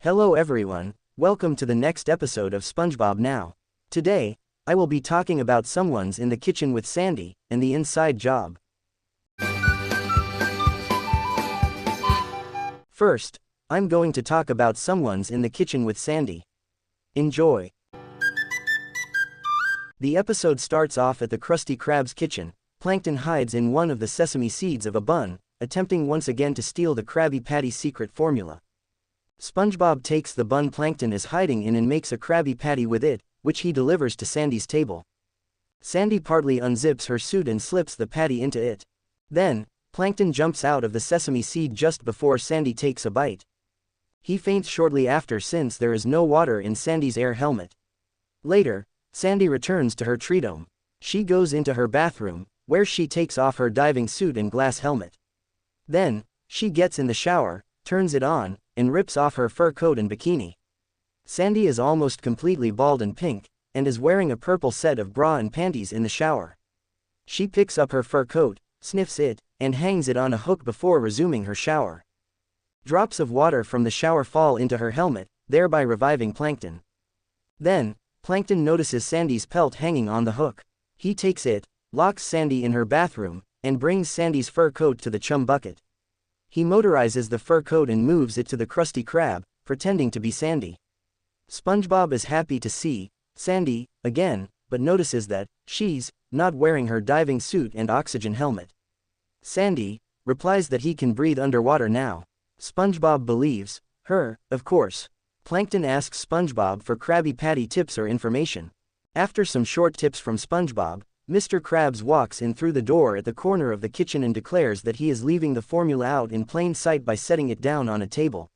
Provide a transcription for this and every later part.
Hello everyone, welcome to the next episode of SpongeBob Now. Today, I will be talking about Someone's in the Kitchen with Sandy, and the inside job. First, I'm going to talk about Someone's in the Kitchen with Sandy. Enjoy. The episode starts off at the Krusty Krab's kitchen. Plankton hides in one of the sesame seeds of a bun, attempting once again to steal the Krabby Patty's secret formula. SpongeBob takes the bun Plankton is hiding in and makes a Krabby Patty with it, which he delivers to Sandy's table. Sandy partly unzips her suit and slips the patty into it. Then, Plankton jumps out of the sesame seed just before Sandy takes a bite. He faints shortly after since there is no water in Sandy's air helmet. Later, Sandy returns to her treat-dome. She goes into her bathroom, where she takes off her diving suit and glass helmet. Then, she gets in the shower, turns it on, and rips off her fur coat and bikini. Sandy is almost completely bald and pink, and is wearing a purple set of bra and panties in the shower. She picks up her fur coat, sniffs it, and hangs it on a hook before resuming her shower. Drops of water from the shower fall into her helmet, thereby reviving Plankton. Then, Plankton notices Sandy's pelt hanging on the hook. He takes it, locks Sandy in her bathroom, and brings Sandy's fur coat to the chum bucket. He motorizes the fur coat and moves it to the Krusty Krab, pretending to be Sandy. SpongeBob is happy to see Sandy again, but notices that she's not wearing her diving suit and oxygen helmet. Sandy replies that he can breathe underwater now. SpongeBob believes her, of course. Plankton asks SpongeBob for Krabby Patty tips or information. After some short tips from SpongeBob, Mr. Krabs walks in through the door at the corner of the kitchen and declares that he is leaving the formula out in plain sight by setting it down on a table.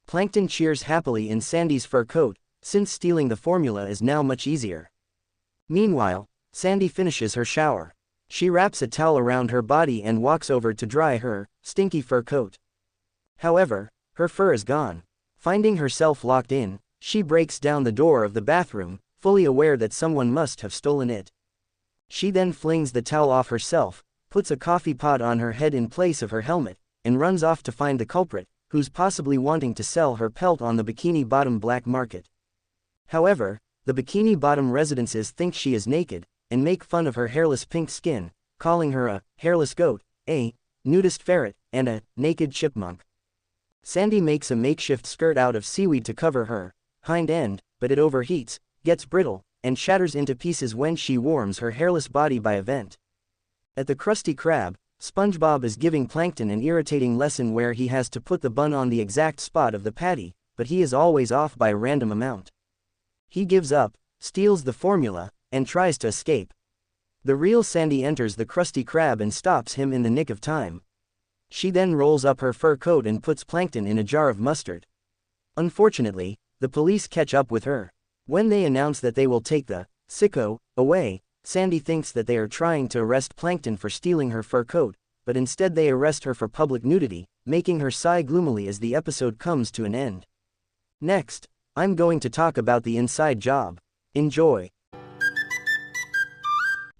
Plankton cheers happily in Sandy's fur coat, since stealing the formula is now much easier. Meanwhile, Sandy finishes her shower. She wraps a towel around her body and walks over to dry her stinky fur coat. However, her fur is gone. Finding herself locked in, she breaks down the door of the bathroom, fully aware that someone must have stolen it. She then flings the towel off herself, puts a coffee pot on her head in place of her helmet, and runs off to find the culprit, who's possibly wanting to sell her pelt on the Bikini Bottom black market. However, the Bikini Bottom residences think she is naked, and make fun of her hairless pink skin, calling her a hairless goat, a nudist ferret, and a naked chipmunk. Sandy makes a makeshift skirt out of seaweed to cover her hind end, but it overheats, gets brittle, and shatters into pieces when she warms her hairless body by a vent. At the Krusty Krab, SpongeBob is giving Plankton an irritating lesson where he has to put the bun on the exact spot of the patty, but he is always off by a random amount. He gives up, steals the formula, and tries to escape. The real Sandy enters the Krusty Krab and stops him in the nick of time. She then rolls up her fur coat and puts Plankton in a jar of mustard. Unfortunately, the police catch up with her. When they announce that they will take the sicko away, Sandy thinks that they are trying to arrest Plankton for stealing her fur coat, but instead they arrest her for public nudity, making her sigh gloomily as the episode comes to an end. Next, I'm going to talk about the inside job. Enjoy.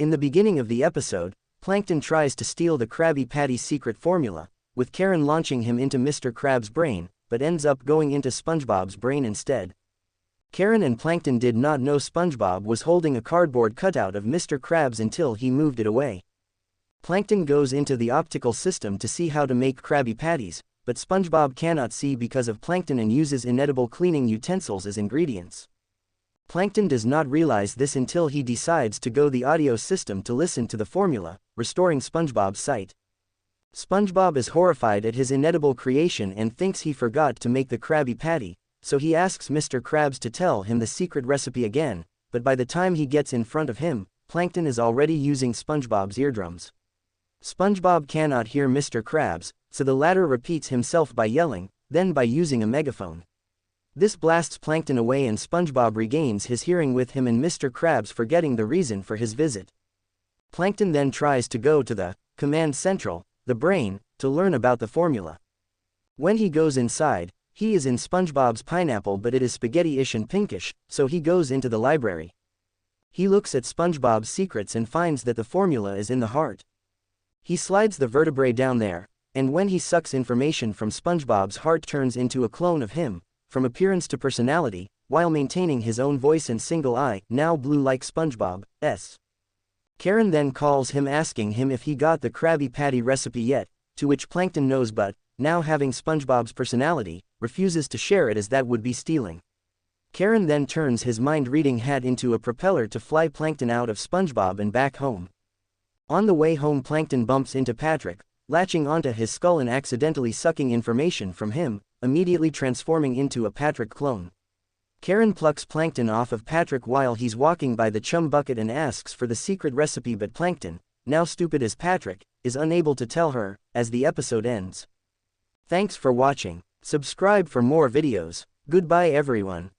In the beginning of the episode, Plankton tries to steal the Krabby Patty's secret formula, with Karen launching him into Mr. Krabs' brain, but ends up going into SpongeBob's brain instead. Karen and Plankton did not know SpongeBob was holding a cardboard cutout of Mr. Krabs until he moved it away. Plankton goes into the optical system to see how to make Krabby Patties, but SpongeBob cannot see because of Plankton and uses inedible cleaning utensils as ingredients. Plankton does not realize this until he decides to go the audio system to listen to the formula, restoring SpongeBob's sight. SpongeBob is horrified at his inedible creation and thinks he forgot to make the Krabby Patty, so he asks Mr. Krabs to tell him the secret recipe again, but by the time he gets in front of him, Plankton is already using SpongeBob's eardrums. SpongeBob cannot hear Mr. Krabs, so the latter repeats himself by yelling, then by using a megaphone. This blasts Plankton away and SpongeBob regains his hearing with him and Mr. Krabs forgetting the reason for his visit. Plankton then tries to go to the command central, the brain, to learn about the formula. When he goes inside, he is in SpongeBob's pineapple but it is spaghetti-ish and pinkish, so he goes into the library. He looks at SpongeBob's secrets and finds that the formula is in the heart. He slides the vertebrae down there, and when he sucks information from SpongeBob's heart turns into a clone of him, from appearance to personality, while maintaining his own voice and single eye, now blue like SpongeBob's. Karen then calls him asking him if he got the Krabby Patty recipe yet, to which Plankton knows but, now having SpongeBob's personality, refuses to share it as that would be stealing. Karen then turns his mind-reading hat into a propeller to fly Plankton out of SpongeBob and back home. On the way home, Plankton bumps into Patrick, latching onto his skull and accidentally sucking information from him, immediately transforming into a Patrick clone. Karen plucks Plankton off of Patrick while he's walking by the chum bucket and asks for the secret recipe, but Plankton, now stupid as Patrick, is unable to tell her, as the episode ends. Thanks for watching. Subscribe for more videos. Goodbye everyone.